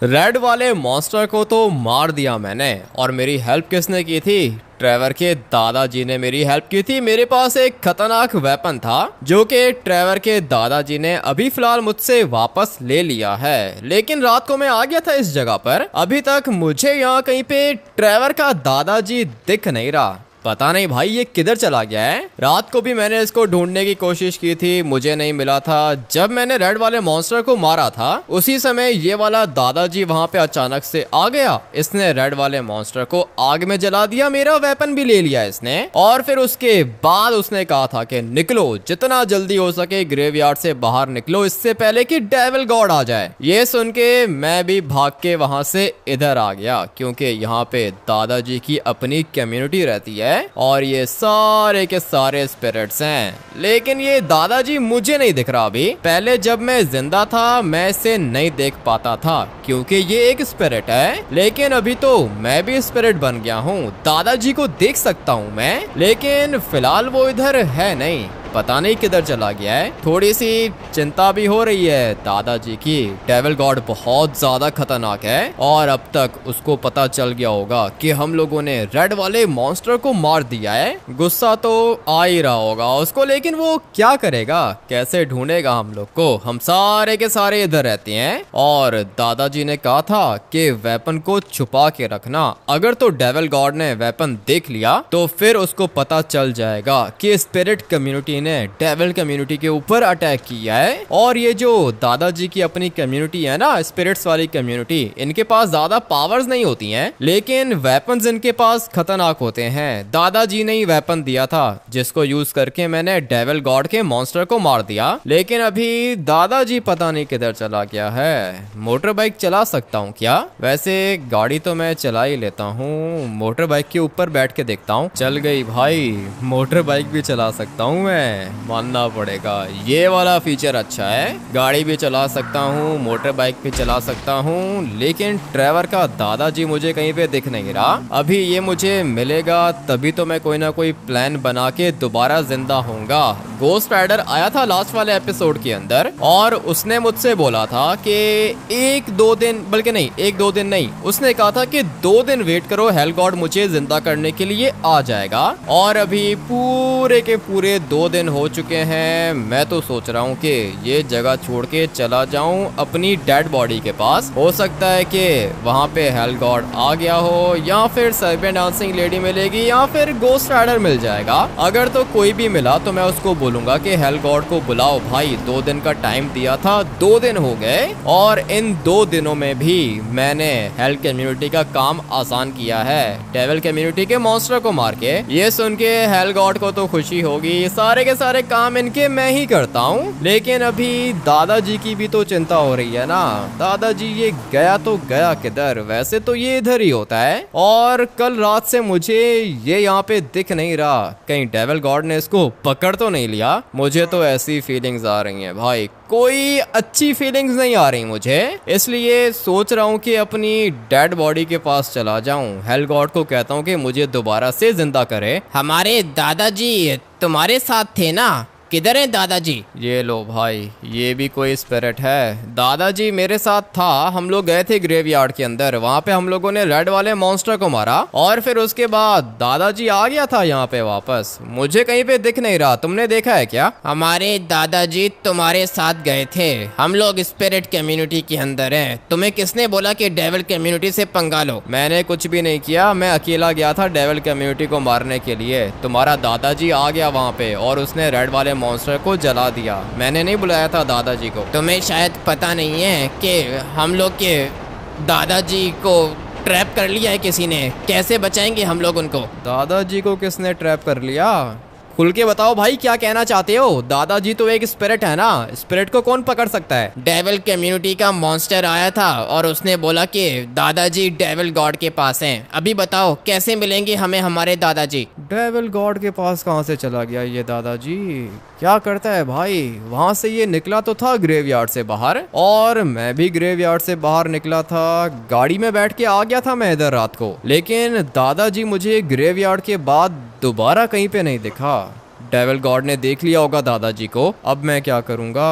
Red वाले monster को तो मार दिया मैंने। और मेरी हेल्प किसने की थी? ट्रेवर के दादाजी ने मेरी हेल्प की थी। मेरे पास एक खतरनाक वेपन था जो कि ट्रेवर के दादाजी ने अभी फिलहाल मुझसे वापस ले लिया है। लेकिन रात को मैं आ गया था इस जगह पर, अभी तक मुझे यहाँ कहीं पे ट्रेवर का दादाजी दिख नहीं रहा। पता नहीं भाई ये किधर चला गया है। रात को भी मैंने इसको ढूंढने की कोशिश की थी, मुझे नहीं मिला था। जब मैंने रेड वाले मॉन्स्टर को मारा था उसी समय ये वाला दादाजी वहां पे अचानक से आ गया। इसने रेड वाले मॉन्स्टर को आग में जला दिया, मेरा वेपन भी ले लिया इसने। और फिर उसके बाद उसने कहा था कि निकलो, जितना जल्दी हो सके ग्रेवयार्ड से बाहर निकलो, इससे पहले कि डेविल गॉड आ जाए। ये सुन के मैं भी भाग के वहां से इधर आ गया, क्योंकि यहाँ पे दादाजी की अपनी कम्युनिटी रहती है और ये सारे के सारे स्पिरिट्स हैं। लेकिन ये दादाजी मुझे नहीं दिख रहा अभी। पहले जब मैं जिंदा था मैं इसे नहीं देख पाता था क्योंकि ये एक स्पिरिट है, लेकिन अभी तो मैं भी स्पिरिट बन गया हूँ। दादाजी को देख सकता हूँ मैं, लेकिन फिलहाल वो इधर है नहीं, पता नहीं किधर चला गया है। थोड़ी सी चिंता भी हो रही है दादाजी की। डेविल गॉड बहुत ज्यादा खतरनाक है और अब तक उसको पता चल गया होगा कि हम लोगों ने रेड वाले मॉन्स्टर को मार दिया है। गुस्सा तो आ ही रहा होगा उसको, लेकिन वो क्या करेगा, कैसे ढूंढेगा हम लोग को? हम सारे के सारे इधर रहते हैं और दादाजी ने कहा था कि वेपन को छुपा के रखना। अगर तो डेविल गॉड ने वेपन देख लिया तो फिर उसको पता चल जाएगा कि स्पिरिट कम्युनिटी ने डेविल कम्युनिटी के ऊपर अटैक किया है। और ये जो दादाजी की अपनी कम्युनिटी है ना, स्पिरिट्स वाली कम्युनिटी, इनके पास ज्यादा पावर्स नहीं होती हैं, लेकिन वेपन्स इनके पास खतरनाक होते हैं। दादाजी ने ही वेपन दिया था जिसको यूज करके मैंने डेविल गॉड के मॉन्स्टर को मार दिया। लेकिन अभी दादाजी पता नहीं किधर चला गया है। मोटर बाइक चला सकता हूँ क्या? वैसे गाड़ी तो मैं चला ही लेता हूँ, मोटर बाइक के ऊपर बैठ के देखता हूँ। चल गई भाई, मोटर बाइक भी चला सकता हूँ मैं, मानना पड़ेगा। ये वाला फीचर अच्छा है, गाड़ी भी चला सकता हूँ, मोटर बाइक भी चला सकता हूँ। लेकिन ट्रेवर का दादाजी मुझे कहीं पे दिख नहीं रहा। अभी ये मुझे मिलेगा तभी तो मैं कोई ना कोई प्लान बना के दोबारा जिंदा होऊंगा। गोस्ट राइडर आया था लास्ट वाले एपिसोड के अंदर और उसने मुझसे बोला था कि एक दो दिन, बल्कि नहीं, एक दो दिन नहीं, उसने कहा था कि 2 दिन वेट करो, हेल गॉड मुझे जिंदा करने के लिए आ जाएगा। और अभी पूरे के पूरे 2 दिन हो चुके हैं। मैं तो सोच रहा हूँ कि ये जगह छोड़ के चला जाऊं अपनी डेड बॉडी के पास। हो सकता है कि वहाँ पे हेल गॉड आ गया हो, या फिर सर्बियन डांसिंग लेडी मिलेगी, या फिर गोस्ट राइडर मिल जाएगा। अगर तो कोई भी मिला तो मैं उसको बोलूंगा कि हेल गॉड को बुलाओ भाई, 2 दिन का टाइम दिया था, 2 दिन हो गए और इन 2 दिनों में भी मैंने हेल कम्युनिटी का काम आसान किया है, डेविल कम्युनिटी के मॉन्स्टर को मार के। ये सुन के हेल गॉड को तो खुशी होगी, सारे के सारे काम इनके मैं ही करता हूँ। लेकिन अभी दादाजी की भी तो चिंता हो रही है ना। दादाजी ये गया तो गया किधर? वैसे तो ये इधर ही होता है और कल रात से मुझे ये यहाँ पे दिख नहीं रहा। कहीं डेविल गॉड ने इसको पकड़ तो नहीं लिया? मुझे तो ऐसी फीलिंग्स आ रही हैं भाई, कोई अच्छी फीलिंग्स नहीं आ रही मुझे। इसलिए सोच रहा हूँ कि अपनी डेड बॉडी के पास चला जाऊँ, हेल गॉड को कहता हूँ कि मुझे दोबारा से जिंदा करे। हमारे दादाजी तुम्हारे साथ थे ना, किधर है दादाजी? ये लो भाई, ये भी कोई स्पिरिट है। दादाजी मेरे साथ था, हम लोग गए थे ग्रेवयार्ड के अंदर, वहाँ पे हम लोगों ने रेड वाले मॉन्स्टर को मारा और फिर उसके बाद दादाजी आ गया था यहाँ पे वापस। मुझे कहीं पे दिख नहीं रहा, तुमने देखा है क्या? हमारे दादाजी तुम्हारे साथ गए थे, हम लोग स्पिरिट कम्युनिटी के अंदर हैं। तुम्हें किसने बोला कि डेविल कम्युनिटी से पंगा लो? मैंने कुछ भी नहीं किया, मैं अकेला गया था डेविल कम्युनिटी को मारने के लिए। तुम्हारा दादाजी आ गया वहाँ पे और उसने रेड वाले मॉन्स्टर को जला दिया। मैंने नहीं बुलाया था दादाजी को। तुम्हें शायद पता नहीं है कि हम लोग के दादाजी को ट्रैप कर लिया है किसी ने। कैसे बचाएंगे हम लोग उनको? दादाजी को किसने ट्रैप कर लिया? खुल के बताओ भाई, क्या कहना चाहते हो? दादाजी तो एक स्पिरिट है ना, स्पिरिट को कौन पकड़ सकता है? डेविल कम्युनिटी का मॉन्स्टर आया था और उसने बोला कि दादाजी डेविल गॉड के पास हैं। अभी बताओ कैसे मिलेंगे हमें हमारे दादाजी? डेविल गॉड के पास कहाँ से चला गया ये दादाजी? क्या करता है भाई? वहाँ से ये निकला तो था ग्रेवयार्ड से बाहर, और मैं भी ग्रेवयार्ड से बाहर निकला था, गाड़ी में बैठ के आ गया था मैं इधर रात को। लेकिन दादाजी मुझे ग्रेवयार्ड के बाद दोबारा कहीं पे नहीं दिखा। डेविल गॉड ने देख लिया होगा दादाजी को। अब मैं क्या करूँगा,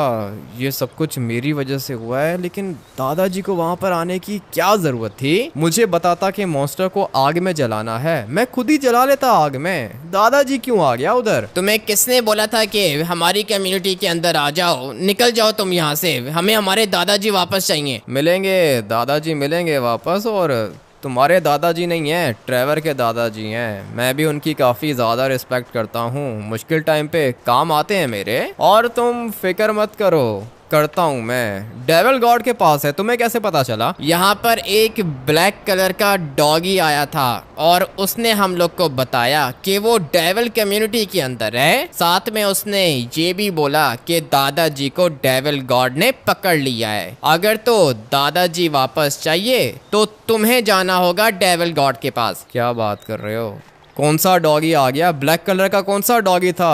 ये सब कुछ मेरी वजह से हुआ है, लेकिन दादाजी को वहाँ पर आने की क्या जरूरत थी। मुझे बताता कि मॉन्स्टर को आग में जलाना है, मैं खुद ही जला लेता आग में। दादाजी क्यों आ गया उधर? तुम्हें किसने बोला था कि हमारी कम्युनिटी के अंदर आ जाओ, निकल जाओ तुम यहाँ से, हमें हमारे दादाजी वापस चाहिए। मिलेंगे दादाजी, मिलेंगे वापस, और तुम्हारे दादाजी नहीं हैं, ट्रेवर के दादाजी हैं। मैं भी उनकी काफ़ी ज़्यादा रिस्पेक्ट करता हूँ, मुश्किल टाइम पे काम आते हैं मेरे। और तुम फिक्र मत करो, करता हूँ मैं। डेविल गॉड के पास है, तुम्हें कैसे पता चला? यहाँ पर एक ब्लैक कलर का डॉगी आया था और उसने हम लोग को बताया कि वो डेविल कम्युनिटी के अंदर है। साथ में उसने ये भी बोला कि दादाजी को डेविल गॉड ने पकड़ लिया है। अगर तो दादाजी वापस चाहिए तो तुम्हें जाना होगा डेविल गॉड के पास। क्या बात कर रहे हो? कौन सा डॉगी आ गया? ब्लैक कलर का कौन सा डॉगी था?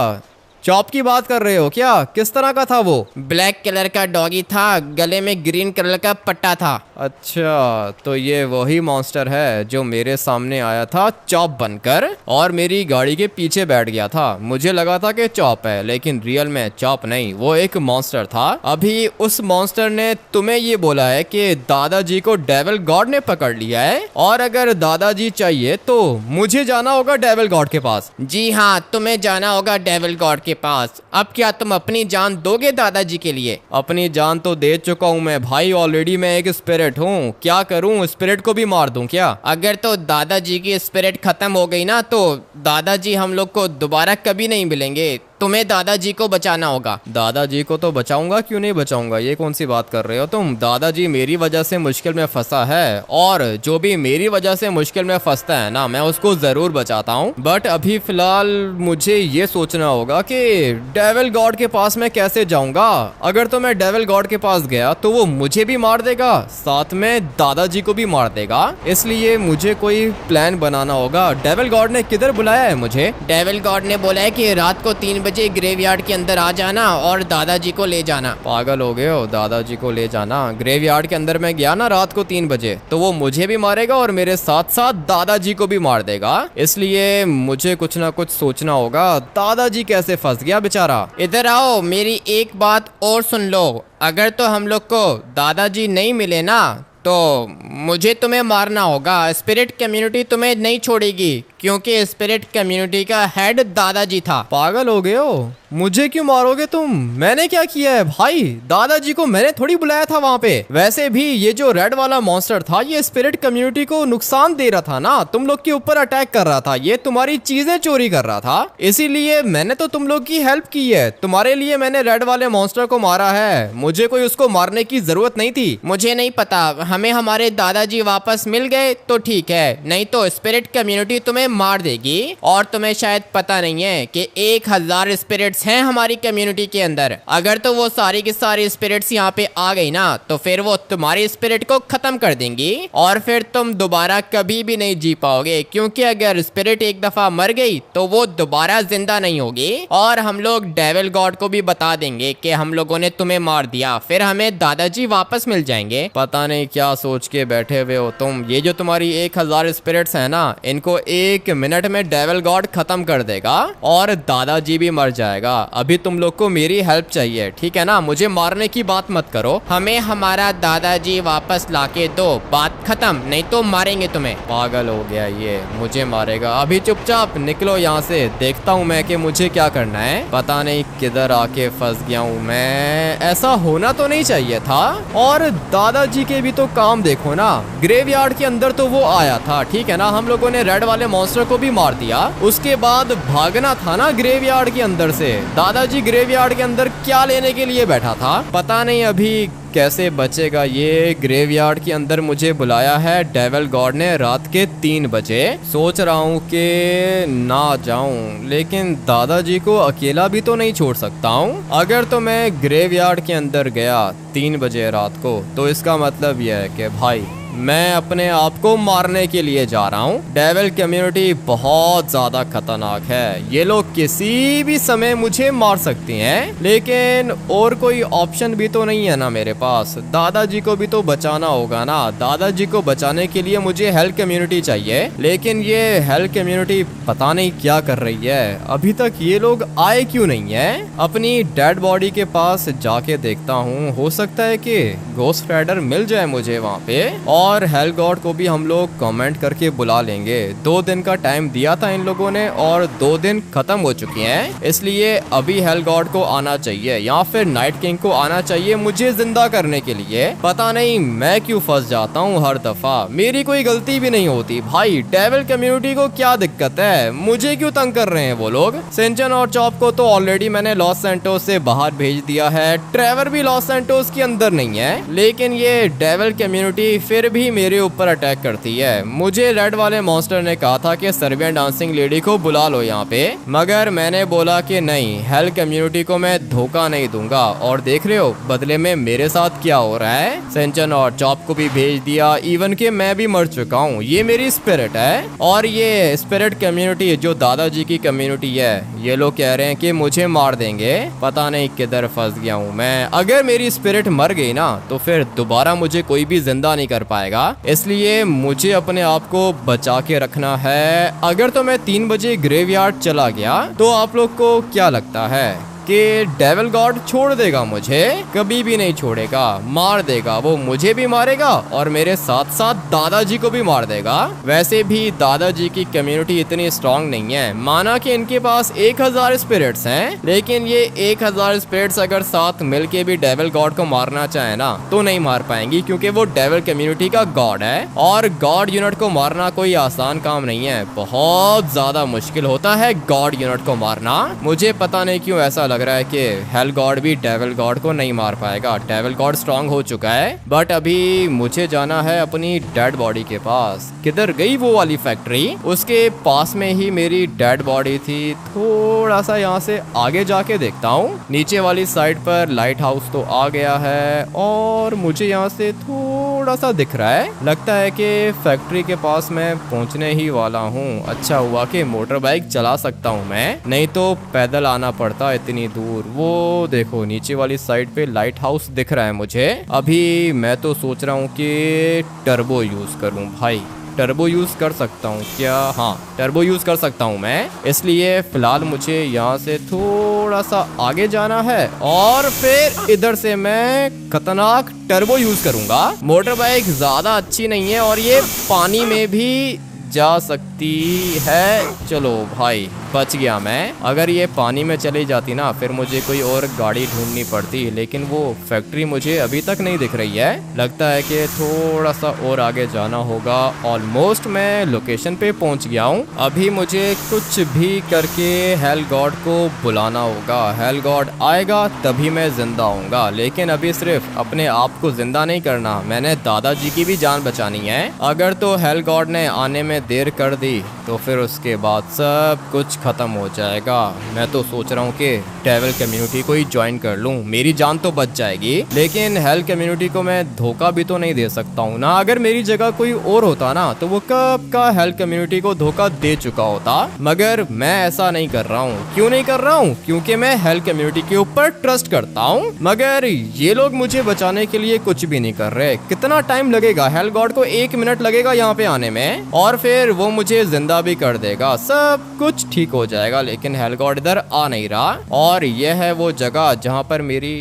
चॉप की बात कर रहे हो क्या? किस तरह का था वो? ब्लैक कलर का डॉगी था, गले में ग्रीन कलर का पट्टा था। अच्छा, तो ये वही मॉन्स्टर है जो मेरे सामने आया था चॉप बनकर और मेरी गाड़ी के पीछे बैठ गया था। मुझे लगा था कि चॉप है, लेकिन रियल में चॉप नहीं, वो एक मॉन्स्टर था। अभी उस मॉन्स्टर ने तुम्हें ये बोला है कि दादाजी को डेविल गॉड ने पकड़ लिया है, और अगर दादाजी चाहिए तो मुझे जाना होगा डेविल गॉड के पास। जी हाँ, तुम्हें जाना होगा डेविल गॉड के पास। अब क्या तुम अपनी जान दोगे दादाजी के लिए? अपनी जान तो दे चुका हूँ मैं भाई, ऑलरेडी मैं एक स्पिरिट हूँ। क्या करूँ, स्पिरिट को भी मार दूँ क्या? अगर तो दादाजी की स्पिरिट खत्म हो गई ना तो दादाजी हम लोग को दोबारा कभी नहीं मिलेंगे। तुम्हें दादाजी को बचाना होगा। दादाजी को तो बचाऊंगा, क्यों नहीं बचाऊंगा, ये कौन सी बात कर रहे हो तुम? दादाजी मेरी वजह से मुश्किल में फंसा है, और जो भी मेरी वजह से मुश्किल में फंसता है ना, मैं उसको जरूर बचाता हूँ। बट अभी फिलहाल मुझे ये सोचना होगा कि डेविल गॉड के पास मैं कैसे जाऊंगा। अगर तो मैं डेविल गॉड के पास गया तो वो मुझे भी मार देगा, साथ में दादाजी को भी मार देगा। इसलिए मुझे कोई प्लान बनाना होगा। डेविल गॉड ने किधर बुलाया है मुझे? डेविल गॉड ने बोला है कि रात को 3 बजे ग्रेवयार्ड के अंदर आ जाना और दादाजी को ले जाना। पागल हो गए हो? दादाजी को ले जाना? ग्रेवयार्ड के अंदर मैं गया ना रात को 3 बजे तो वो मुझे भी मारेगा और मेरे साथ साथ दादाजी को भी मार देगा। इसलिए मुझे कुछ ना कुछ सोचना होगा। दादाजी कैसे फंस गया बेचारा? इधर आओ, मेरी एक बात और सुन लो। अगर तो हम लोग को दादाजी नहीं मिले ना तो मुझे तुम्हें मारना होगा। स्पिरिट कम्युनिटी तुम्हें नहीं छोड़ेगी, क्योंकि स्पिरिट कम्युनिटी का हेड दादाजी था। पागल हो गए हो? मुझे क्यों मारोगे तुम? मैंने क्या किया है भाई? दादाजी को मैंने थोड़ी बुलाया था वहाँ पे। वैसे भी ये जो रेड वाला मॉन्स्टर था, ये स्पिरिट कम्युनिटी को नुकसान दे रहा था ना, तुम लोग के ऊपर अटैक कर रहा था, ये तुम्हारी चीजें चोरी कर रहा था। इसीलिए मैंने तो तुम लोग की हेल्प की है, तुम्हारे लिए मैंने रेड वाले मॉन्स्टर को मारा है। मुझे कोई उसको मारने की जरूरत नहीं थी। मुझे नहीं पता, हमें हमारे दादाजी वापस मिल गए तो ठीक है, नहीं तो स्पिरिट कम्युनिटी तुम्हें मार देगी। और तुम्हें शायद पता नहीं है कि 1000 स्पिरिट्स हैं हमारी कम्युनिटी के अंदर। अगर तो वो सारी की सारी स्पिरिट्स यहाँ पे आ गई ना तो फिर वो तुम्हारी स्पिरिट को खत्म कर देंगी और फिर तुम दोबारा कभी भी नहीं जी पाओगे, क्योंकि अगर स्पिरिट एक दफा मर गई तो वो दोबारा जिंदा नहीं होगी। और हम लोग डेविल गॉड को भी बता देंगे कि हम लोगों ने तुम्हें मार दिया, फिर हमें दादाजी वापस मिल जाएंगे। पता नहीं क्या सोच के बैठे हुए हो तुम। ये जो तुम्हारी 1000 स्पिरिट्स है ना, इनको 1 मिनट में डेविल गॉड खत्म कर देगा और दादाजी भी मर जाएगा। अभी तुम लोग को मेरी हेल्प चाहिए, ठीक है ना? मुझे मारने की बात मत करो। हमें हमारा दादाजी वापस लाके दो, बात खत्म, नहीं तो मारेंगे तुम्हें। पागल हो गया ये, मुझे मारेगा। अभी चुपचाप निकलो यहाँ से, देखता हूँ मैं कि मुझे क्या करना है। पता नहीं किधर आके फंस गया हूँ मैं। ऐसा होना तो नहीं चाहिए था। और दादाजी के भी तो काम देखो ना, ग्रेवयार्ड के अंदर तो वो आया था, ठीक है ना? हम लोगों ने रेड वाले मॉन्स्टर को भी मार दिया, उसके बाद भागना था ना ग्रेवयार्ड के अंदर से। दादाजी ग्रेवयार्ड के अंदर क्या लेने के लिए बैठा था? पता नहीं अभी कैसे बचेगा ये। ग्रेवयार्ड के अंदर मुझे बुलाया है डेविल गॉड ने रात के 3 बजे। सोच रहा हूँ कि ना जाऊं, लेकिन दादाजी को अकेला भी तो नहीं छोड़ सकता हूँ। अगर तो मैं ग्रेवयार्ड के अंदर गया 3 बजे रात को तो इसका मतलब यह है कि भाई मैं अपने आप को मारने के लिए जा रहा हूँ। डेविल कम्युनिटी बहुत ज्यादा खतरनाक है, ये लोग किसी भी समय मुझे मार सकती हैं, लेकिन और कोई ऑप्शन भी तो नहीं है ना मेरे पास। दादाजी को भी तो बचाना होगा ना। दादाजी को बचाने के लिए मुझे हेल कम्युनिटी चाहिए, लेकिन ये हेल कम्युनिटी पता नहीं क्या कर रही है। अभी तक ये लोग आए क्यों नहीं है। अपनी डेड बॉडी के पास जाके देखता हूँ, हो सकता है कि घोस्ट राइडर मिल जाए मुझे वहाँ पे, और हेल गॉड को भी हम लोग कमेंट करके बुला लेंगे। 2 दिन का टाइम दिया था इन लोगों ने और 2 दिन खत्म हो चुके हैं, इसलिए अभी हेल गॉड को आना चाहिए या फिर नाइट किंग को आना चाहिए मुझे जिंदा करने के लिए। पता नहीं मैं क्यों फंस जाता हूँ हर दफा, मेरी कोई गलती भी नहीं होती। भाई डेविल कम्युनिटी को क्या दिक्कत है, मुझे क्यों तंग कर रहे हैं वो लोग। सिंचन और चॉप को तो ऑलरेडी मैंने लॉस सैंटोस से बाहर भेज दिया है, ट्रेवर भी लॉस सैंटोस के अंदर नहीं है, लेकिन ये डेविल कम्युनिटी फिर भी मेरे ऊपर अटैक करती है। मुझे रेड वाले मॉन्स्टर ने कहा था कि सर्बियन डांसिंग लेडी को बुला लो यहाँ पे, मगर मैंने बोला कि नहीं, हेल कम्युनिटी को मैं धोखा नहीं दूंगा। और देख रहे हो बदले में मेरे साथ क्या हो रहा है। सेंचन और चॉप को भी भेज दिया, इवन के मैं भी मर चुका हूँ। ये मेरी स्पिरिट है, और ये स्पिरिट कम्युनिटी जो दादाजी की कम्युनिटी है, ये लोग कह रहे हैं कि मुझे मार देंगे। पता नहीं किधर फंस गया हूँ मैं। अगर मेरी स्पिरिट मर गई ना तो फिर दोबारा मुझे कोई भी जिंदा नहीं कर पाएगा, इसलिए मुझे अपने आप को बचा के रखना है। अगर तो मैं 3 बजे ग्रेवयार्ड चला गया तो आप लोग को क्या लगता है कि डेविल गॉड छोड़ देगा मुझे? कभी भी नहीं छोड़ेगा, मार देगा। वो मुझे भी मारेगा और मेरे साथ साथ दादाजी को भी मार देगा। वैसे भी दादाजी की कम्युनिटी इतनी स्ट्रांग नहीं है। माना कि इनके पास 1000 स्पिरिट्स हैं, लेकिन ये 1000 स्पिरिट्स अगर साथ मिलके भी डेविल गॉड को मारना चाहे ना तो नहीं मार पाएंगी, क्योंकि वो डेविल कम्युनिटी का गॉड है, और गॉड यूनिट को मारना कोई आसान काम नहीं है। बहुत ज्यादा मुश्किल होता है गॉड यूनिट को मारना। मुझे पता नहीं क्यों ऐसा लग रहा है कि हेल गॉड भी डेविल गॉड को नहीं मार पाएगा। डेविल गॉड स्ट्रांग हो चुका है, बट अभी मुझे जाना है अपनी डेड बॉडी के पास। किधर गई वो वाली फैक्ट्री? उसके पास में ही मेरी डेड बॉडी थी। थोड़ा सा यहाँ से आगे जाके देखता हूँ। नीचे वाली साइड पर लाइट हाउस तो आ गया है, और मुझे यहाँ से थोड़ा सा दिख रहा है। लगता है कि फैक्ट्री के पास मैं पहुँचने ही वाला हूँ। अच्छा हुआ कि मोटर बाइक चला सकता हूँ मैं, नहीं तो पैदल आना पड़ता इतनी दूर। वो देखो नीचे वाली साइड पे लाइट हाउस दिख रहा है मुझे। अभी मैं तो सोच रहा हूँ कि टर्बो यूज करूँ। भाई टर्बो यूज कर सकता हूँ क्या? हाँ, टर्बो यूज कर सकता हूँ मैं, इसलिए फिलहाल मुझे यहाँ से थोड़ा सा आगे जाना है, और फिर इधर से मैं खतरनाक टर्बो यूज करूंगा। मोटर बाइक ज्यादा अच्छी नहीं है और ये पानी में भी जा सकती है। चलो भाई बच गया मैं। अगर ये पानी में चली जाती ना फिर मुझे कोई और गाड़ी ढूंढनी पड़ती, लेकिन वो फैक्ट्री मुझे अभी तक नहीं दिख रही है। लगता है कि थोड़ा सा और आगे जाना होगा। ऑलमोस्ट मैं लोकेशन पे पहुंच गया हूँ। अभी मुझे कुछ भी करके हेल गॉड को बुलाना होगा। हेल गॉड आएगा तभी मैं जिंदा होऊंगा, लेकिन अभी सिर्फ अपने आप को जिंदा नहीं करना, मैंने दादाजी की भी जान बचानी है। अगर तो हेल गॉड ने आने में देर कर दी तो फिर उसके बाद सब कुछ खत्म हो जाएगा। मैं तो सोच रहा हूँ कि डेविल कम्युनिटी को ही ज्वाइन कर लूँ, मेरी जान तो बच जाएगी। लेकिन हेल कम्युनिटी को मैं धोखा भी तो नहीं दे सकता हूँ ना। अगर मेरी जगह कोई और होता ना तो वो कब का हेल कम्युनिटी को धोखा दे चुका होता, मगर मैं ऐसा नहीं कर रहा हूँ। क्यों नहीं कर रहा हूँ? क्योंकि मैं हेल कम्युनिटी के ऊपर ट्रस्ट करता हूँ। मगर ये लोग मुझे बचाने के लिए कुछ भी नहीं कर रहे। कितना टाइम लगेगा? हेल गॉड को 1 मिनट लगेगा यहाँ पे आने में, और फिर वो मुझे जिंदा भी कर देगा। सब कुछ ठीक हो जाएगा। लेकिन हेल गॉड इधर आ नहीं रहा, और यह है वो जगह जहाँ पर मेरी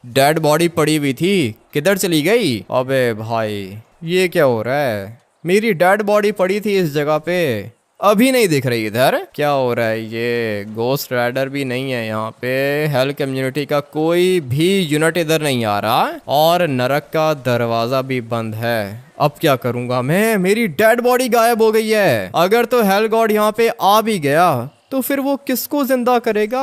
डेड बॉडी पड़ी हुई थी। किधर चली गई? अबे भाई ये क्या हो रहा है? मेरी डेड बॉडी पड़ी थी इस जगह पे, अभी नहीं दिख रही। इधर क्या हो रहा है? ये घोस्ट राइडर भी नहीं है यहाँ पे। हेल कम्युनिटी का कोई भी यूनिट इधर नहीं आ रहा, और नरक का दरवाजा भी बंद है। अब क्या करूंगा मैं? मेरी डेड बॉडी गायब हो गई है। अगर तो हेल गॉड यहाँ पे आ भी गया तो फिर वो किसको जिंदा करेगा?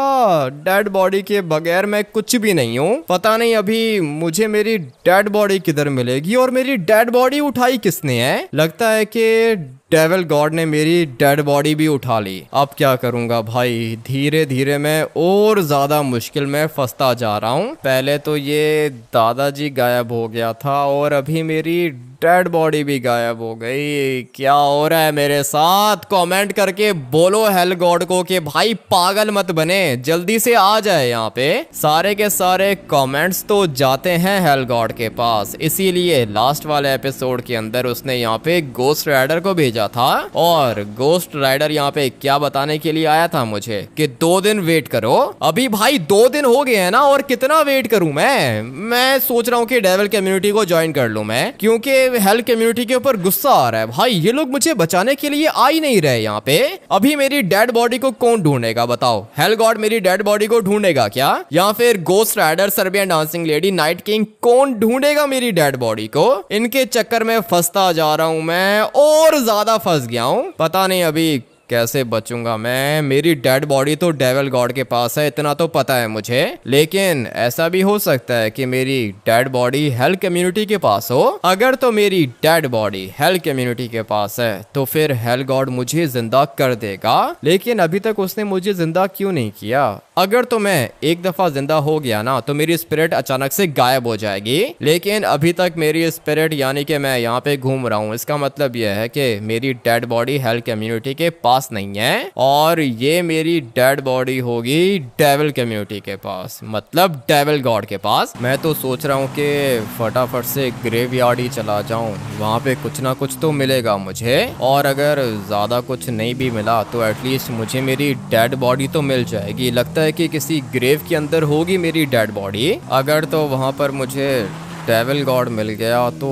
डेड बॉडी के बगैर मैं कुछ भी नहीं हूँ। पता नहीं अभी मुझे मेरी डेड बॉडी किधर मिलेगी, और मेरी डेड बॉडी उठाई किसने है? लगता है कि डेविल गॉड ने मेरी डेड बॉडी भी उठा ली। अब क्या करूंगा भाई? धीरे धीरे मैं और ज्यादा मुश्किल में फंसता जा रहा हूँ। पहले तो ये दादाजी गायब हो गया था, और अभी मेरी डेड बॉडी भी गायब हो गई। क्या हो रहा है मेरे साथ? कमेंट करके बोलो हेल गॉड को कि भाई पागल मत बने, जल्दी से आ जाए यहाँ पे। सारे के सारे कमेंट्स तो जाते हैं हेल गॉड के पास, इसीलिए लास्ट वाले एपिसोड के अंदर उसने यहाँ पे गोस्ट राइडर को भेजा था। और गोस्ट राइडर यहाँ पे क्या बताने के लिए आया था मुझे कि 2 दिन वेट करो। अभी भाई 2 दिन हो गए हैं ना, और कितना वेट करूं मैं सोच रहा हूँ कि डेविल कम्युनिटी को ज्वाइन कर लूं मैं, क्योंकि हेल कम्युनिटी के ऊपर गुस्सा आ रहा है। भाई ये लोग मुझे बचाने के लिए आ ही नहीं रहे यहाँ पे। अभी मेरी डेड बॉडी को कौन ढूंढेगा बताओ? हेल गॉड मेरी डेड बॉडी को ढूंढेगा क्या? या फिर ghost rider, Serbian dancing lady, night king, कौन ढूंढेगा मेरी डेड बॉडी को? इनके चक्कर में फंसता जा रहा हूं मैं, और ज्यादा फंस गया हूं। पता नहीं अभी कैसे बचूंगा मैं। मेरी डेड बॉडी तो डेविल गॉड के पास है, इतना तो पता है मुझे, लेकिन ऐसा भी हो सकता है कि मेरी डेड बॉडी हेल कम्युनिटी के पास हो। अगर तो मेरी डेड बॉडी हेल कम्युनिटी के पास है तो फिर हेल गॉड मुझे जिंदा कर देगा, लेकिन अभी तक उसने मुझे जिंदा क्यों नहीं किया? अगर तो मैं एक दफा जिंदा हो गया ना तो मेरी स्पिरिट अचानक से गायब हो जाएगी, लेकिन अभी तक मेरी स्पिरिट यानी कि मैं यहाँ पे घूम रहा हूँ, इसका मतलब यह है कि मेरी डेड बॉडी हेल कम्युनिटी के पास नहीं है, और ये मेरी डेड बॉडी होगी डेविल कम्युनिटी के पास, मतलब डेविल गॉड के पास। मैं तो सोच रहा हूँ कि फटाफट से ग्रेवयार्ड ही चला जाऊं, वहाँ पे कुछ ना कुछ तो मिलेगा मुझे, और अगर ज्यादा कुछ नहीं भी मिला तो एटलीस्ट मुझे मेरी डेड बॉडी तो मिल जाएगी। लगता है कि किसी ग्रेव के अंदर होगी मेरी डेड बॉडी। अगर तो वहाँ पर मुझे डेविल गॉड मिल गया तो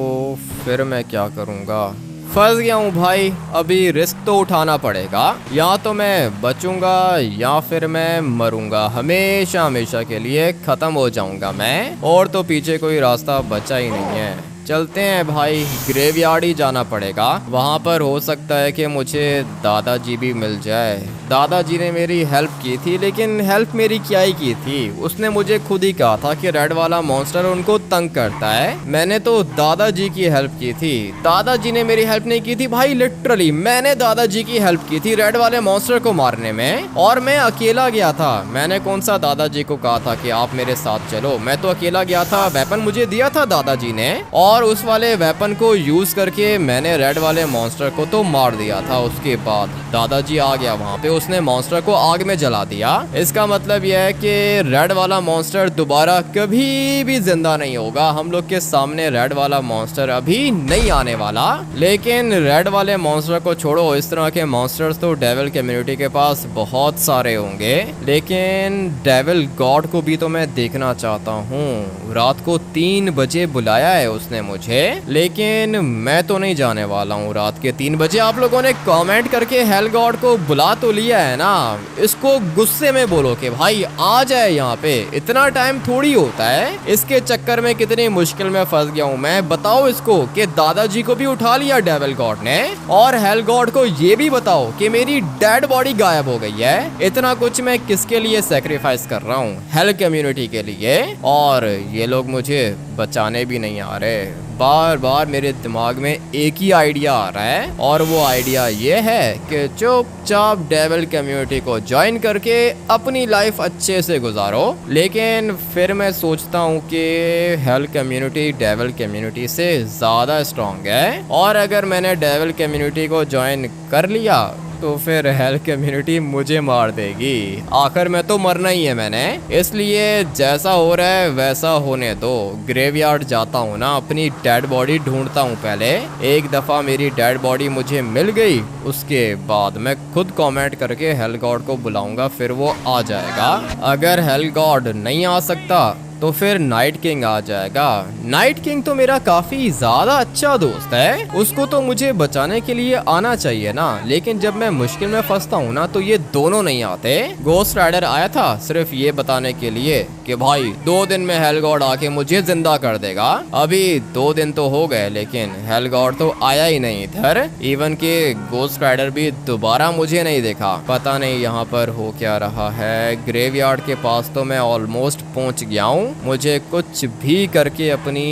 फिर मैं क्या करूँगा? फंस गया हूँ भाई। अभी रिस्क तो उठाना पड़ेगा, या तो मैं बचूंगा या फिर मैं मरूंगा, हमेशा हमेशा के लिए खत्म हो जाऊंगा मैं, और तो पीछे कोई रास्ता बचा ही नहीं है। चलते हैं भाई, ग्रेवयार्ड ही जाना पड़ेगा। वहाँ पर हो सकता है कि मुझे दादाजी भी मिल जाए। दादाजी ने मेरी हेल्प की थी, लेकिन हेल्प मेरी क्या ही की थी, उसने मुझे खुद ही कहा था कि रेड वाला मॉन्स्टर उनको तंग करता है। मैंने तो दादाजी की हेल्प की थी, दादाजी ने मेरी हेल्प नहीं की थी भाई। लिटरली मैंने दादाजी की हेल्प की थी रेड वाले मॉन्स्टर को मारने में, और मैं अकेला गया था। मैंने कौन सा दादाजी को कहा था कि आप मेरे साथ चलो? मैं तो अकेला गया था। वेपन मुझे दिया था दादाजी ने, और उस वाले वेपन को यूज करके मैंने रेड वाले मॉन्स्टर को तो मार दिया था। उसके बाद दादाजी आ गया वहाँ पे, उसने मॉन्स्टर को आग में जला दिया। इसका मतलब यह है कि रेड वाला मॉन्स्टर दोबारा कभी भी जिंदा नहीं होगा। हम लोग के सामने रेड वाला मॉन्स्टर अभी नहीं आने वाला। लेकिन रेड वाले मॉन्स्टर को छोड़ो, इस तरह के मॉन्स्टर्स तो डेविल कम्युनिटी के पास बहुत सारे होंगे, लेकिन डेविल गॉड को भी तो मैं देखना चाहता हूँ। रात को 3 बजे बुलाया है उसने मुझे, लेकिन मैं तो नहीं जाने वाला हूँ रात के 3 बजे। आप लोगों ने कमेंट करके हेल गॉड को बुला तो लिया है ना, इसको गुस्से में बोलो कि भाई आ जाए यहाँ पे, इतना टाइम थोड़ी होता है। इसके चक्कर में कितनी मुश्किल में फंस गया हूँ मैं। बताओ इसको कि दादाजी को भी उठा लिया डेविल गॉड ने, और हेल गॉड को ये भी बताओ कि मेरी डेड बॉडी गायब हो गई है। इतना कुछ मैं किसके लिए सेक्रीफाइस कर रहा हूँ? हेल कम्युनिटी के लिए। और ये लोग मुझे बचाने भी नहीं आ रहे। बार बार मेरे दिमाग में एक ही आइडिया आ रहा है, और वो आइडिया ये है कि चुपचाप डेविल कम्युनिटी को ज्वाइन करके अपनी लाइफ अच्छे से गुजारो। लेकिन फिर मैं सोचता हूँ कि हेल कम्युनिटी डेविल कम्युनिटी से ज़्यादा स्ट्रांग है, और अगर मैंने डेविल कम्युनिटी को ज्वाइन कर लिया तो फिर हेल कम्युनिटी मुझे मार देगी। आखिर में तो मरना ही है मैंने, इसलिए जैसा हो रहा है वैसा होने दो। ग्रेवयार्ड जाता हूँ ना, अपनी डेड बॉडी ढूंढता हूँ पहले। एक दफ़ा मेरी डेड बॉडी मुझे मिल गई, उसके बाद मैं खुद कमेंट करके हेल गॉड को बुलाऊंगा, फिर वो आ जाएगा। अगर हेल गॉड नहीं आ सकता तो फिर नाइट किंग आ जाएगा। नाइट किंग तो मेरा काफी ज्यादा अच्छा दोस्त है, उसको तो मुझे बचाने के लिए आना चाहिए ना। लेकिन जब मैं मुश्किल में फंसता हूँ ना तो ये दोनों नहीं आते। गोस्ट राइडर आया था सिर्फ ये बताने के लिए कि भाई 2 दिन में हेल गॉड आके मुझे जिंदा कर देगा। अभी 2 दिन तो हो गए, लेकिन हेल गॉड तो आया ही नहीं इधर। इवन के गोस्ट राइडर भी दोबारा मुझे नहीं देखा। पता नहीं यहाँ पर हो क्या रहा है। ग्रेवयार्ड के पास तो मैं ऑलमोस्ट पहुँच गया हूँ। मुझे कुछ भी करके अपनी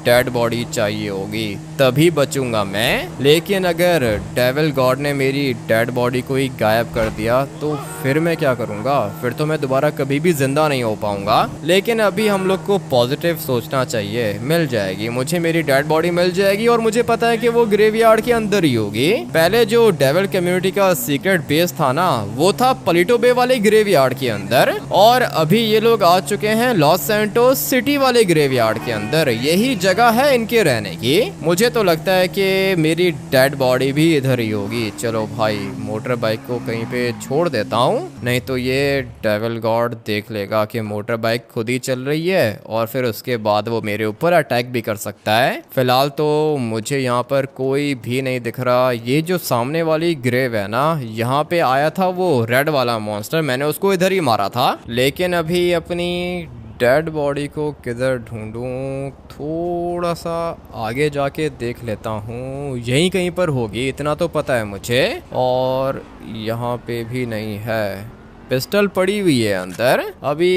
डेड बॉडी चाहिए होगी। तभी बचूंगा मैं। लेकिन अगर डेविल गॉड ने मेरी डेड बॉडी को ही गायब कर दिया तो फिर मैं क्या करूंगा? फिर तो मैं दोबारा कभी भी जिंदा नहीं हो पाऊंगा। लेकिन अभी हम लोग को पॉजिटिव सोचना चाहिए, मिल जाएगी मुझे, मेरी डेड बॉडी मिल जाएगी और मुझे पता है कि वो ग्रेवयार्ड के अंदर ही होगी। पहले जो डेविल कम्युनिटी का सीक्रेट बेस था ना, वो था पलिटो बे वाले ग्रेवयार्ड के अंदर, और अभी ये लोग आ चुके हैं लॉस सैंटोस सिटी वाले ग्रेवयार्ड के अंदर। यही जगह है इनके रहने की। मुझे तो लगता है कि मेरी डेड बॉडी भी इधर ही होगी। चलो भाई, मोटर बाइक को कहीं पे छोड़ देता हूँ, नहीं तो ये डेविल गॉड देख लेगा कि मोटर बाइक खुद ही चल रही है और फिर उसके बाद वो मेरे ऊपर अटैक भी कर सकता है। फिलहाल तो मुझे यहाँ पर कोई भी नहीं दिख रहा। ये जो सामने वाली ग्रेव है ना, यहाँ पे आया था वो रेड वाला मॉन्स्टर, मैंने उसको इधर ही मारा था। लेकिन अभी अपनी डेड बॉडी को किधर ढूंढूं? थोड़ा सा आगे जाके देख लेता हूँ, यहीं कहीं पर होगी, इतना तो पता है मुझे। और यहाँ पे भी नहीं है। पिस्टल पड़ी हुई है अंदर। अभी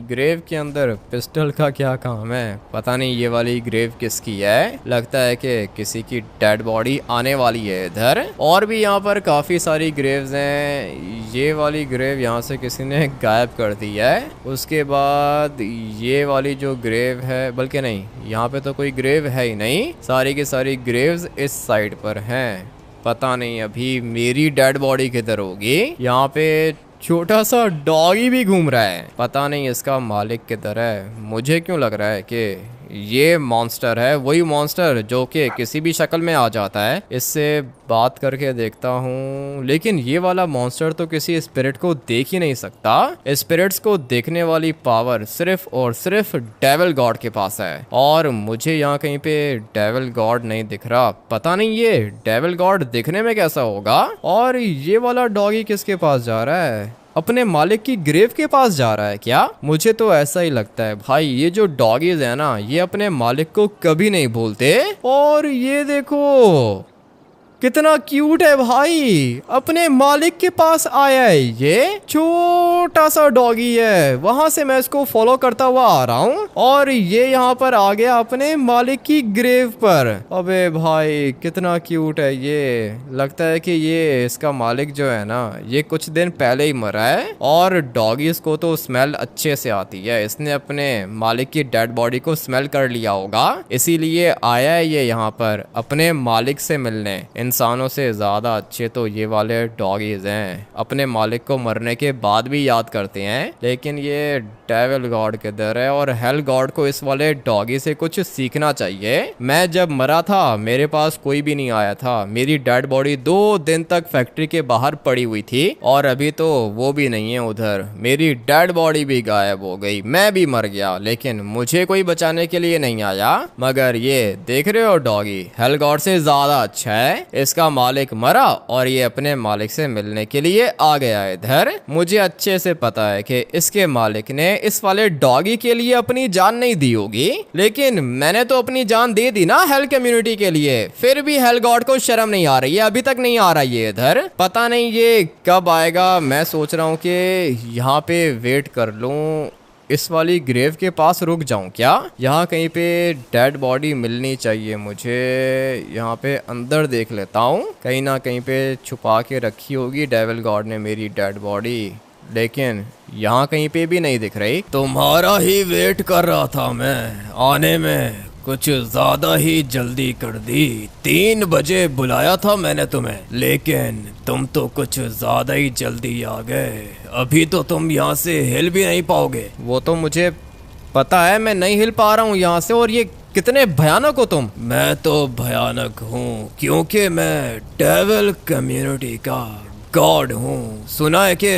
ग्रेव के अंदर पिस्टल का क्या काम है? पता नहीं ये वाली ग्रेव किसकी है। लगता है कि किसी की डेड बॉडी आने वाली है इधर। और भी यहाँ पर काफ़ी सारी ग्रेव्स हैं। ये वाली ग्रेव यहाँ से किसी ने गायब कर दी है। उसके बाद ये वाली जो ग्रेव है, बल्कि नहीं, यहाँ पे तो कोई ग्रेव है ही नहीं। सारी की सारी ग्रेव्स इस साइड पर हैं। पता नहीं अभी मेरी डेड बॉडी किधर होगी। यहाँ पे छोटा सा डॉगी भी घूम रहा है, पता नहीं इसका मालिक किधर है। मुझे क्यों लग रहा है कि ये मॉन्स्टर है, वही मॉन्स्टर जो कि किसी भी शक्ल में आ जाता है। इससे बात करके देखता हूँ। लेकिन ये वाला मॉन्स्टर तो किसी स्पिरिट को देख ही नहीं सकता। स्पिरिट्स को देखने वाली पावर सिर्फ और सिर्फ डेविल गॉड के पास है, और मुझे यहाँ कहीं पे डेविल गॉड नहीं दिख रहा। पता नहीं ये डेविल गॉड दिखने में कैसा होगा। और ये वाला डॉगी किसके पास जा रहा है? अपने मालिक की ग्रेव के पास जा रहा है क्या? मुझे तो ऐसा ही लगता है। भाई ये जो डॉगीज है ना, ये अपने मालिक को कभी नहीं भूलते। और ये देखो कितना क्यूट है भाई, अपने मालिक के पास आया है। ये छोटा सा डॉगी है, वहां से मैं इसको फॉलो करता हुआ आ रहा हूँ और ये यहाँ पर आ गया अपने मालिक की ग्रेव पर। अबे भाई कितना क्यूट है ये। लगता है कि ये इसका मालिक जो है ना, ये कुछ दिन पहले ही मरा है और डॉगीज को तो स्मेल अच्छे से आती है। इसने अपने मालिक की डेड बॉडी को स्मेल कर लिया होगा, इसीलिए आया है ये यहाँ पर अपने मालिक से मिलने। इंसानों से ज्यादा अच्छे तो ये वाले डॉगीज हैं, अपने मालिक को मरने के बाद भी याद करते हैं। लेकिन ये डेविल गॉड किधर है? और हेल गॉड को इस वाले डॉगी से कुछ सीखना चाहिए। मैं जब मरा था मेरे पास कोई भी नहीं आया था। मेरी डेड बॉडी 2 दिन तक फैक्ट्री के बाहर पड़ी हुई थी और अभी तो वो भी नहीं है उधर। मेरी डेड बॉडी भी गायब हो गई, मैं भी मर गया, लेकिन मुझे कोई बचाने के लिए नहीं आया। मगर ये देख रहे हो डॉगी हेल गॉड से ज्यादा अच्छा है। इसका मालिक मरा और ये अपने मालिक से मिलने के लिए आ गया इधर। मुझे अच्छे से पता है कि इसके मालिक ने इस वाले डॉगी के लिए अपनी जान नहीं दी होगी, लेकिन मैंने तो अपनी जान दे दी ना हेल कम्युनिटी के लिए। फिर भी हेल गॉड को शर्म नहीं आ रही है, अभी तक नहीं आ रहा ये इधर। पता नहीं ये कब आएगा। मैं सोच रहा हूँ कि यहाँ पे वेट कर लूँ, इस वाली ग्रेव के पास रुक जाऊं क्या? यहाँ कहीं पे डेड बॉडी मिलनी चाहिए मुझे। यहाँ पे अंदर देख लेता हूँ, कहीं ना कहीं पे छुपा के रखी होगी डेविल गॉड ने मेरी डेड बॉडी, लेकिन यहाँ कहीं पे भी नहीं दिख रही। तुम्हारा ही वेट कर रहा था मैं, आने में कुछ ज्यादा ही जल्दी कर दी। 3 बजे बुलाया था मैंने तुम्हें, लेकिन तुम तो कुछ ज्यादा ही जल्दी आ गए। अभी तो तुम यहाँ से हिल भी नहीं पाओगे। वो तो मुझे पता है, मैं नहीं हिल पा रहा हूँ यहाँ से। और ये कितने भयानक हो तुम। मैं तो भयानक हूँ क्योंकि मैं डेविल कम्युनिटी का गॉड हूँ। सुना है कि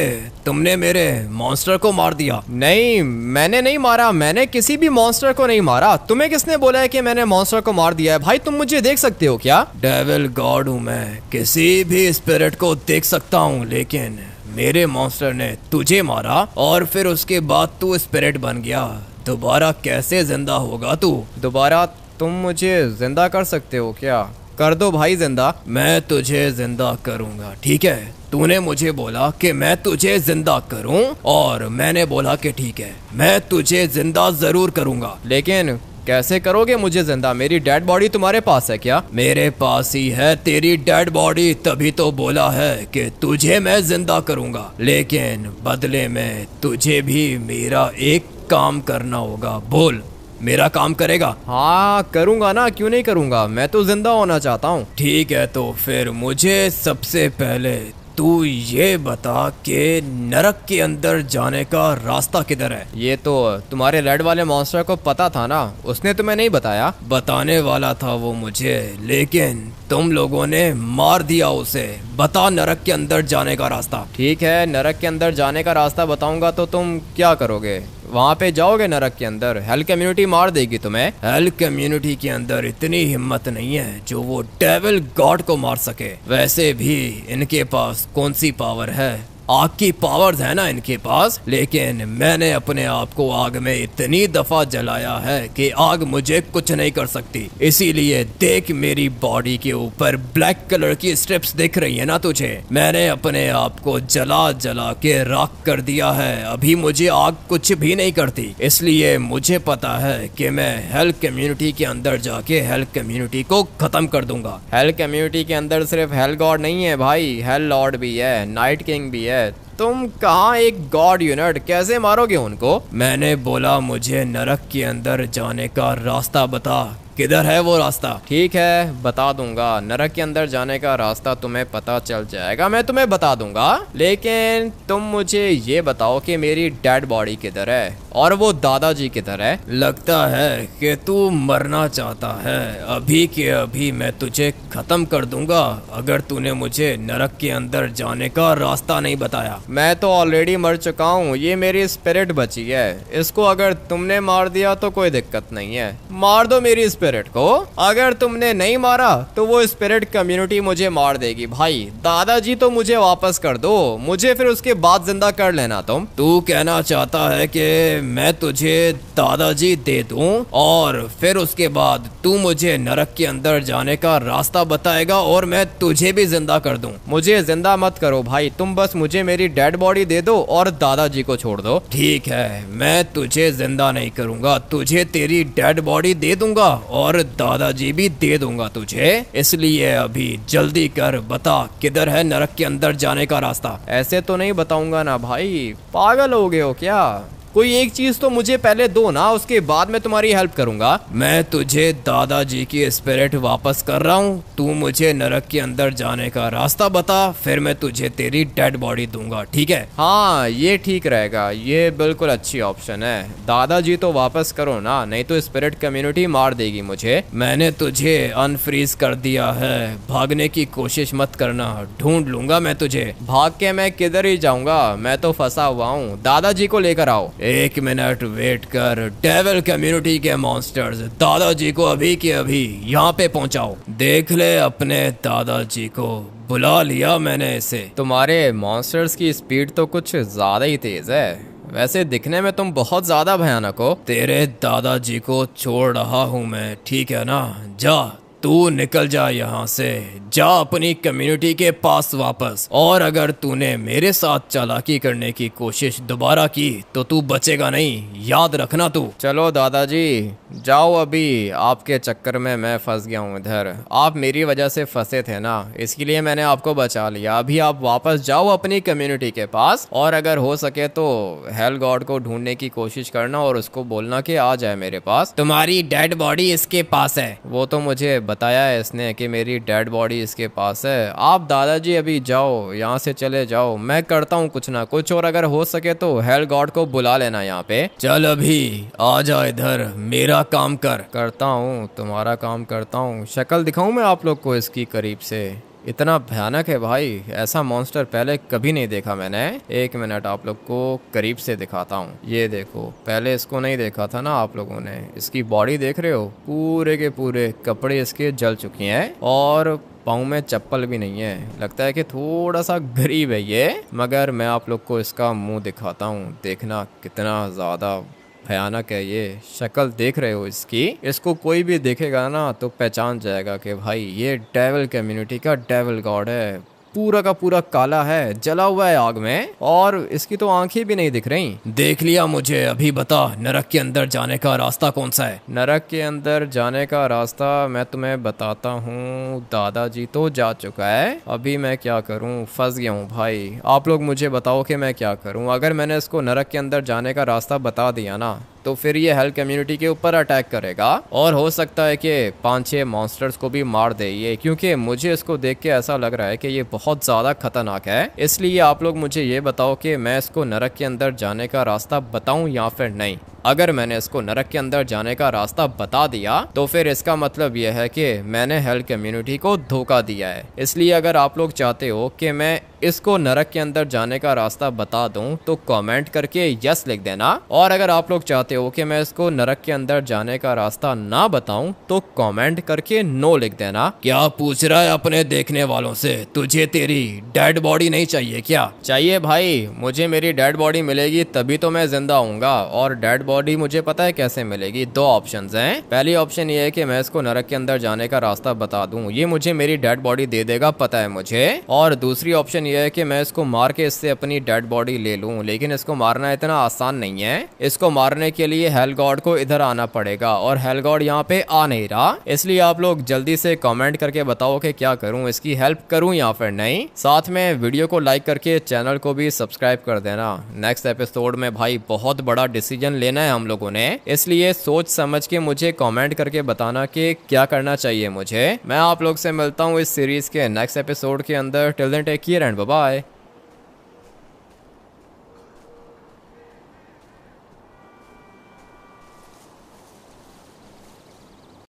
तुमने मेरे मॉन्स्टर को मार दिया। नहीं, मैंने नहीं मारा, मैंने किसी भी मॉन्स्टर को नहीं मारा। तुम्हें किसने बोला है कि मैंने मॉन्स्टर को मार दिया है? भाई तुम मुझे देख सकते हो क्या? डेविल गॉड हूँ मैं, किसी भी स्पिरिट को देख सकता हूँ, लेकिन मेरे मॉन्स्टर ने तुझे मारा और फिर उसके बाद तू स्पिरिट बन गया। दोबारा कैसे जिंदा होगा तू? दोबारा तुम मुझे जिंदा कर सकते हो क्या? कर दो भाई जिंदा। मैं तुझे जिंदा करूंगा, ठीक है? तूने मुझे बोला कि मैं तुझे जिंदा करूं और मैंने बोला कि ठीक है, मैं तुझे जिंदा जरूर करूंगा। लेकिन कैसे करोगे मुझे जिंदा? मेरी डेड बॉडी तुम्हारे पास है क्या? मेरे पास ही है तेरी डेड बॉडी, तभी तो बोला है कि तुझे मैं जिंदा करूंगा, लेकिन बदले में तुझे भी मेरा एक काम करना होगा। बोल, मेरा काम करेगा? हाँ करूंगा ना, क्यों नहीं करूंगा, मैं तो जिंदा होना चाहता हूँ। ठीक है, तो फिर मुझे सबसे पहले तू ये बता कि नरक के अंदर जाने का रास्ता किधर है? ये तो तुम्हारे रेड वाले मॉन्स्टर को पता था ना, उसने तुम्हें नहीं बताया? बताने वाला था वो मुझे, लेकिन तुम लोगों ने मार दिया उसे। बता नरक के अंदर जाने का रास्ता। ठीक है, नरक के अंदर जाने का रास्ता बताऊंगा तो तुम क्या करोगे? वहाँ पे जाओगे नरक के अंदर? हेल कम्युनिटी मार देगी तुम्हें। हेल कम्युनिटी के अंदर इतनी हिम्मत नहीं है जो वो डेविल गॉड को मार सके। वैसे भी इनके पास कौन सी पावर है? आग की पावर्स है ना इनके पास, लेकिन मैंने अपने आप को आग में इतनी दफा जलाया है कि आग मुझे कुछ नहीं कर सकती। इसीलिए देख, मेरी बॉडी के ऊपर ब्लैक कलर की स्ट्रिप्स दिख रही है ना तुझे? मैंने अपने आप को जला जला के राख कर दिया है, अभी मुझे आग कुछ भी नहीं करती। इसलिए मुझे पता है कि मैं हेल कम्युनिटी के अंदर जाके हेल कम्युनिटी को खत्म कर दूंगा। हेल कम्युनिटी के अंदर सिर्फ हेल गॉड नहीं है भाई, हेल लॉर्ड भी है, नाइट किंग भी है। तुम कहाँ एक गॉड यूनिट, कैसे मारोगे उनको? मैंने बोला मुझे नरक के अंदर जाने का रास्ता बता, किधर है वो रास्ता? ठीक है, बता दूंगा। नरक के अंदर जाने का रास्ता तुम्हें पता चल जाएगा, मैं तुम्हें बता दूंगा, लेकिन तुम मुझे ये बताओ कि मेरी डेड बॉडी किधर है और वो दादाजी किधर है? लगता है कि तू मरना चाहता है। अभी के अभी मैं तुझे खत्म कर दूंगा अगर तूने मुझे नरक के अंदर जाने का रास्ता नहीं बताया। मैं तो ऑलरेडी मर चुका हूँ, ये मेरी स्पिरिट बची है, इसको अगर तुमने मार दिया तो कोई दिक्कत नहीं है, मार दो मेरी स्पिरिट को। अगर तुमने नहीं मारा तो वो स्पिरिट कम्युनिटी मुझे मार देगी। भाई दादाजी तो मुझे वापस कर दो, मुझे फिर उसके बाद जिंदा कर लेना। तू कहना चाहता है कि मैं तुझे दादाजी दे दूं और फिर उसके बाद तू मुझे नरक के अंदर जाने का रास्ता बताएगा और मैं तुझे भी जिंदा कर दूं? मुझे जिंदा मत करो भाई, तुम बस मुझे मेरी डेड बॉडी दे दो और दादाजी को छोड़ दो। ठीक है, मैं तुझे जिंदा नहीं करूंगा, तुझे तेरी डेड बॉडी दे दूंगा और दादाजी भी दे दूंगा तुझे। इसलिए अभी जल्दी कर, बता किधर है नरक के अंदर जाने का रास्ता? ऐसे तो नहीं बताऊंगा ना भाई, पागल हो गए हो क्या? कोई एक चीज तो मुझे पहले दो ना, उसके बाद मैं तुम्हारी हेल्प करूंगा। मैं तुझे दादाजी की स्पिरिट वापस कर रहा हूँ, तू मुझे नरक के अंदर जाने का रास्ता बता, फिर मैं तुझे तेरी डेड बॉडी दूंगा, ठीक है? हाँ ये ठीक रहेगा, ये बिल्कुल अच्छी ऑप्शन है। दादाजी तो वापस करो ना, नहीं तो स्पिरिट कम्युनिटी मार देगी मुझे। मैंने तुझे अनफ्रीज कर दिया है, भागने की कोशिश मत करना, ढूंढ लूंगा मैं तुझे। भाग के मैं किधर ही जाऊंगा, मैं तो फंसा हुआ हूँ, दादाजी को लेकर आओ। एक मिनट वेट कर, डेविल कम्युनिटी के मॉन्स्टर्स, दादाजी को अभी के अभी यहाँ पे पहुँचाओ। देख ले, अपने दादाजी को बुला लिया मैंने इसे। तुम्हारे मॉन्स्टर्स की स्पीड तो कुछ ज्यादा ही तेज है, वैसे दिखने में तुम बहुत ज्यादा भयानक हो। तेरे दादाजी को छोड़ रहा हूँ मैं, ठीक है ना? जा, तू निकल जा यहाँ से, जा अपनी कम्युनिटी के पास वापस। और अगर तूने मेरे साथ चालाकी करने की कोशिश दोबारा की तो तू बचेगा नहीं, याद रखना तू। चलो दादाजी जाओ, अभी आपके चक्कर में मैं फंस गया हूँ इधर। आप मेरी वजह से फंसे थे ना, इसके लिए मैंने आपको बचा लिया। अभी आप वापस जाओ अपनी कम्युनिटी के पास और अगर हो सके तो हेल गॉड को ढूंढने की कोशिश करना और उसको बोलना कि आ जाए मेरे पास। तुम्हारी डेड बॉडी इसके पास है, वो तो मुझे बताया है इसने कि मेरी डेड बॉडी इसके पास है। आप दादाजी अभी जाओ, यहाँ से चले जाओ, मैं करता हूँ कुछ ना कुछ, और अगर हो सके तो हेल गॉड को बुला लेना यहाँ पे। चल अभी आ जा इधर, मेरा काम कर। करता हूँ, तुम्हारा काम करता हूँ। शक्ल दिखाऊं मैं आप लोग को इसकी करीब से, इतना भयानक है भाई, ऐसा मॉन्स्टर पहले कभी नहीं देखा मैंने। एक मिनट आप लोग को करीब से दिखाता हूँ। ये देखो, पहले इसको नहीं देखा था ना आप लोगों ने। इसकी बॉडी देख रहे हो, पूरे के पूरे कपड़े इसके जल चुके हैं और पाँव में चप्पल भी नहीं है। लगता है कि थोड़ा सा गरीब है ये, मगर मैं आप लोग को इसका मुंह दिखाता हूँ, देखना कितना ज़्यादा भयानक है ये। शक्ल देख रहे हो इसकी, इसको कोई भी देखेगा ना तो पहचान जाएगा कि भाई ये डेविल कम्युनिटी का डेविल गॉड है। पूरा का पूरा काला है, जला हुआ है आग में, और इसकी तो आंखें भी नहीं दिख रही। देख लिया मुझे, अभी बता नरक के अंदर जाने का रास्ता कौन सा है? नरक के अंदर जाने का रास्ता मैं तुम्हें बताता हूँ, दादाजी तो जा चुका है, अभी मैं क्या करूँ, फंस गया हूँ भाई। आप लोग मुझे बताओ कि मैं क्या करूँ। अगर मैंने इसको नरक के अंदर जाने का रास्ता बता दिया ना, तो फिर ये हेल कम्युनिटी के ऊपर अटैक करेगा और हो सकता है कि 5-6 मॉन्स्टर्स को भी मार दे ये, क्योंकि मुझे इसको देख के ऐसा लग रहा है कि ये बहुत ज़्यादा खतरनाक है। इसलिए आप लोग मुझे ये बताओ कि मैं इसको नरक के अंदर जाने का रास्ता बताऊं या फिर नहीं। अगर मैंने इसको नरक के अंदर जाने का रास्ता बता दिया तो फिर इसका मतलब यह है कि मैंने हेल कम्युनिटी को धोखा दिया है। इसलिए अगर आप लोग चाहते हो कि मैं इसको नरक के अंदर जाने का रास्ता बता दूं तो कमेंट करके यस लिख देना, और अगर आप लोग चाहते हो कि मैं इसको नरक के अंदर जाने का रास्ता ना बताऊं तो कमेंट करके नो लिख देना। क्या पूछ रहा है अपने देखने वालों से, तुझे तेरी डेड बॉडी नहीं चाहिए क्या? चाहिए भाई, मुझे मेरी डेड बॉडी मिलेगी तभी तो मैं जिंदा होऊंगा, और डेड बॉडी मुझे पता है कैसे मिलेगी। 2 ऑप्शंस हैं। पहली ऑप्शन ये है कि मैं इसको नरक के अंदर जाने का रास्ता बता दूं, ये मुझे मेरी डेड बॉडी दे देगा, पता है मुझे। और दूसरी ऑप्शन ये है कि मैं इसको मार के इससे अपनी डेड बॉडी ले लूं, लेकिन इसको मारना इतना आसान नहीं है। इसको मारने के लिए हेल गॉड को इधर आना पड़ेगा, और हेल गॉड यहाँ पे आ नहीं रहा। इसलिए आप लोग जल्दी से कमेंट करके बताओ कि क्या करूं, इसकी हेल्प करूं या फिर नहीं। साथ में वीडियो को लाइक करके चैनल को भी सब्सक्राइब कर देना। नेक्स्ट एपिसोड में भाई बहुत बड़ा डिसीजन लेना है हम लोगों ने, इसलिए सोच समझ के मुझे कमेंट करके बताना कि क्या करना चाहिए मुझे। मैं आप लोग से मिलता हूँ इस सीरीज के नेक्स्ट एपिसोड के अंदर। Till then take care and bye bye.